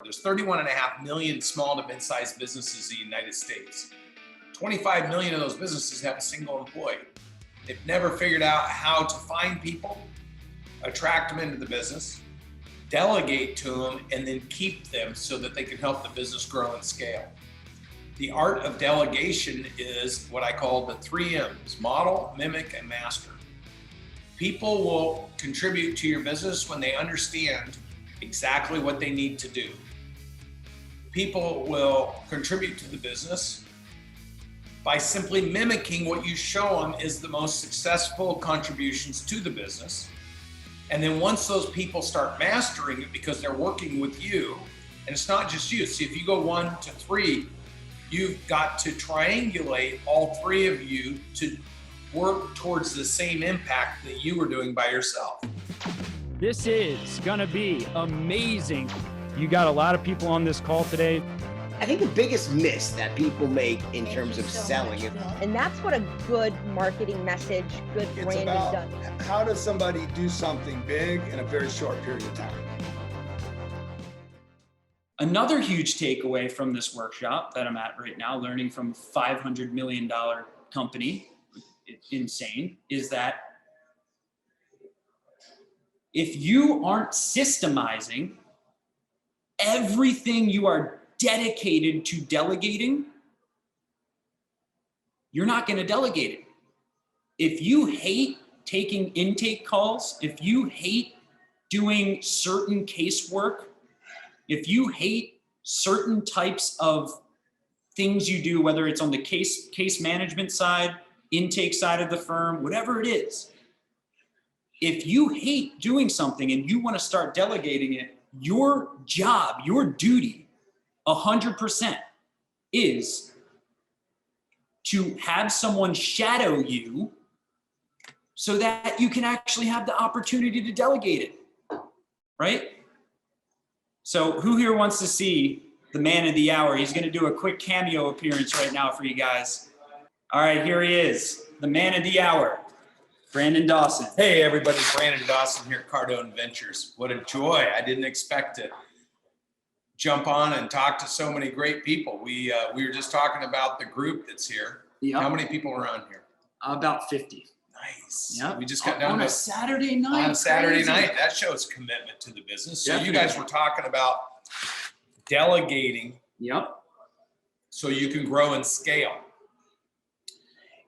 There's 31.5 million small to mid-sized businesses in the United States. 25 million of those businesses have a single employee. They've never figured out how to find people, attract them into the business, delegate to them, and then keep them so that they can help the business grow and scale. The art of delegation is what I call the 3 M's: model, mimic, and master. People will contribute to your business when they understand exactly what they need to do. People will contribute to the business by simply mimicking what you show them is the most successful contributions to the business. And then once those people start mastering it because they're working with you, and it's not just you. See, if you go 1 to 3, you've got to triangulate all 3 of you to work towards the same impact that you were doing by yourself. This is gonna be amazing. You got a lot of people on this call today. I think the biggest miss that people make in terms of selling it. And that's what a good marketing message, good branding does. How does somebody do something big in a very short period of time? Another huge takeaway from this workshop that I'm at right now, learning from a $500 million company, insane, is that if you aren't systemizing everything you are dedicated to delegating, you're not going to delegate it. If you hate taking intake calls, if you hate doing certain casework, if you hate certain types of things you do, whether it's on the case management side, intake side of the firm, whatever it is, if you hate doing something and you want to start delegating it, your job, your duty, 100% is to have someone shadow you so that you can actually have the opportunity to delegate it, right? So who here wants to see the man of the hour? He's going to do a quick cameo appearance right now for you guys. All right, here he is, the man of the hour, Brandon Dawson. Hey everybody, Brandon Dawson here at Cardone Ventures. What a joy. I didn't expect to jump on and talk to so many great people. We were just talking about the group that's here. Yep. How many people are around here? About 50. Nice. Yeah. We just got down on to a Saturday night. On a Saturday Crazy. night. That shows commitment to the business. So Definitely. you guys were talking about delegating. Yep. So you can grow and scale.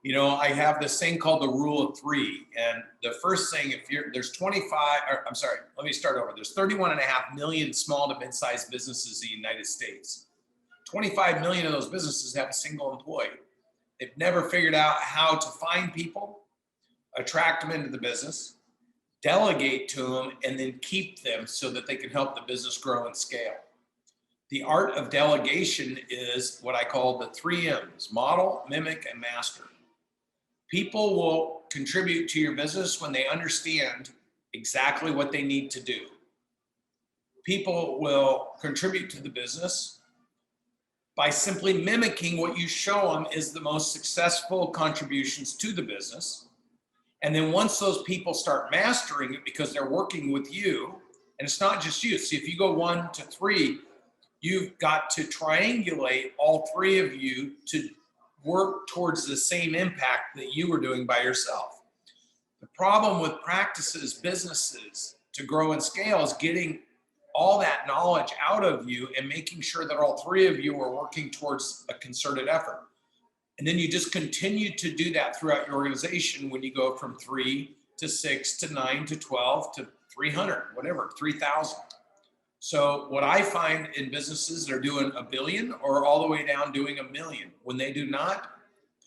You know, I have this thing called the rule of 3. And the first thing, there's 31.5 million small to mid-sized businesses in the United States. 25 million of those businesses have a single employee. They've never figured out how to find people, attract them into the business, delegate to them, and then keep them so that they can help the business grow and scale. The art of delegation is what I call the 3 M's: model, mimic, and master. People will contribute to your business when they understand exactly what they need to do. People will contribute to the business by simply mimicking what you show them is the most successful contributions to the business. And then once those people start mastering it because they're working with you, and it's not just you. See, if you go 1 to 3, you've got to triangulate all 3 of you to work towards the same impact that you were doing by yourself. The problem with practices, businesses to grow and scale is getting all that knowledge out of you and making sure that all 3 of you are working towards a concerted effort. And then you just continue to do that throughout your organization when you go from 3 to 6 to 9 to 12 to 300, whatever, 3,000. So what I find in businesses that are doing $1 billion or all the way down doing $1 million, when they do not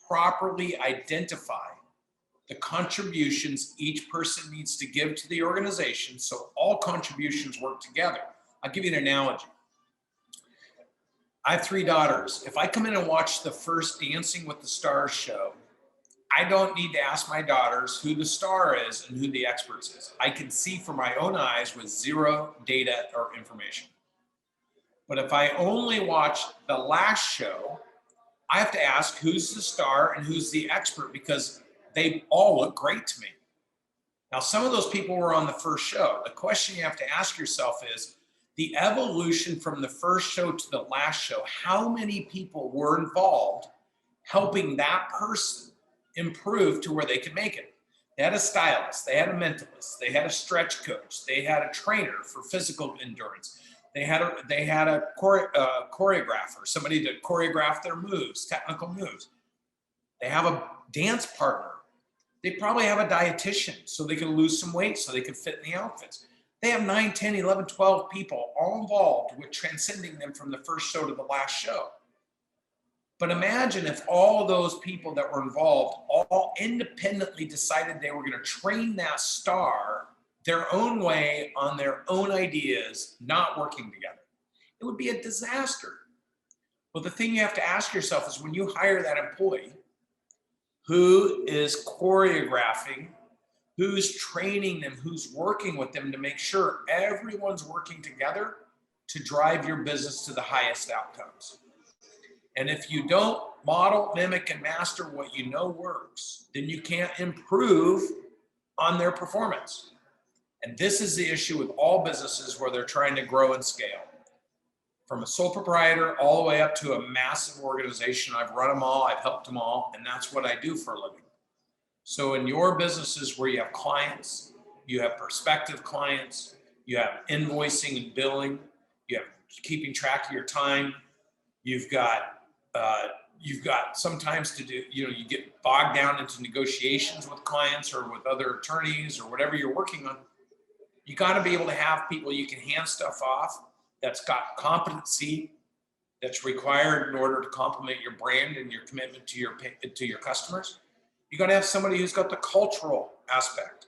properly identify the contributions each person needs to give to the organization, so all contributions work together. I'll give you an analogy. I have 3 daughters. If I come in and watch the first Dancing with the Stars show, I don't need to ask my daughters who the star is and who the experts is. I can see from my own eyes with 0 data or information. But if I only watch the last show, I have to ask who's the star and who's the expert because they all look great to me. Now, some of those people were on the first show. The question you have to ask yourself is, The evolution from the first show to the last show, how many people were involved helping that person improve to where they could make it? They had a stylist, they had a mentalist, they had a stretch coach, they had a trainer for physical endurance. They had a choreographer, somebody to choreograph their moves, technical moves. They have a dance partner. They probably have a dietitian so they can lose some weight so they can fit in the outfits. They have 9, 10, 11, 12 people all involved with transcending them from the first show to the last show. But imagine if all those people that were involved all independently decided they were going to train that star their own way on their own ideas, not working together. It would be a disaster. Well, the thing you have to ask yourself is when you hire that employee, who is choreographing, who's training them, who's working with them to make sure everyone's working together to drive your business to the highest outcomes. And if you don't model, mimic, and master what you know works, then you can't improve on their performance. And this is the issue with all businesses where they're trying to grow and scale. From a sole proprietor all the way up to a massive organization. I've run them all, I've helped them all, and that's what I do for a living. So in your businesses where you have clients, you have prospective clients, you have invoicing and billing, you have keeping track of your time, you've got sometimes to do, you get bogged down into negotiations with clients or with other attorneys or whatever you're working on. You got to be able to have people you can hand stuff off that's got competency that's required in order to complement your brand and your commitment to your customers. You got to have somebody who's got the cultural aspect.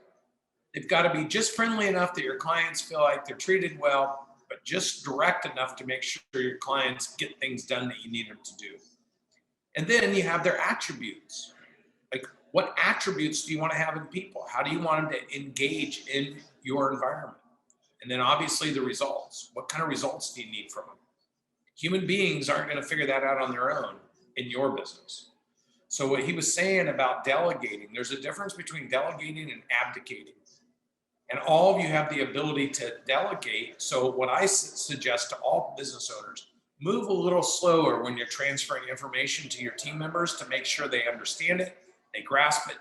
They've got to be just friendly enough that your clients feel like they're treated well, but just direct enough to make sure your clients get things done that you need them to do. And then you have their attributes. Like, what attributes do you want to have in people? How do you want them to engage in your environment? And then obviously the results. What kind of results do you need from them? Human beings aren't going to figure that out on their own in your business. So what he was saying about delegating, there's a difference between delegating and abdicating. And all of you have the ability to delegate. So what I suggest to all business owners, move a little slower when you're transferring information to your team members to make sure they understand it, they grasp it,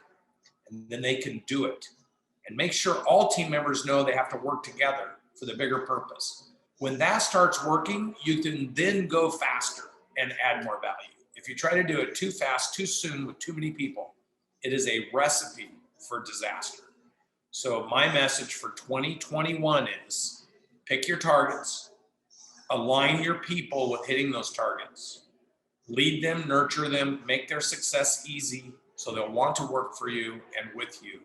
and then they can do it. And make sure all team members know they have to work together for the bigger purpose. When that starts working, you can then go faster and add more value. If you try to do it too fast, too soon, with too many people, it is a recipe for disaster. So my message for 2021 is pick your targets, align your people with hitting those targets, lead them, nurture them, make their success easy so they'll want to work for you and with you.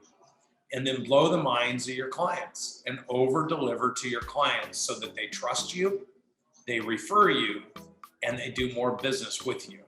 And then blow the minds of your clients and over deliver to your clients so that they trust you, they refer you, and they do more business with you.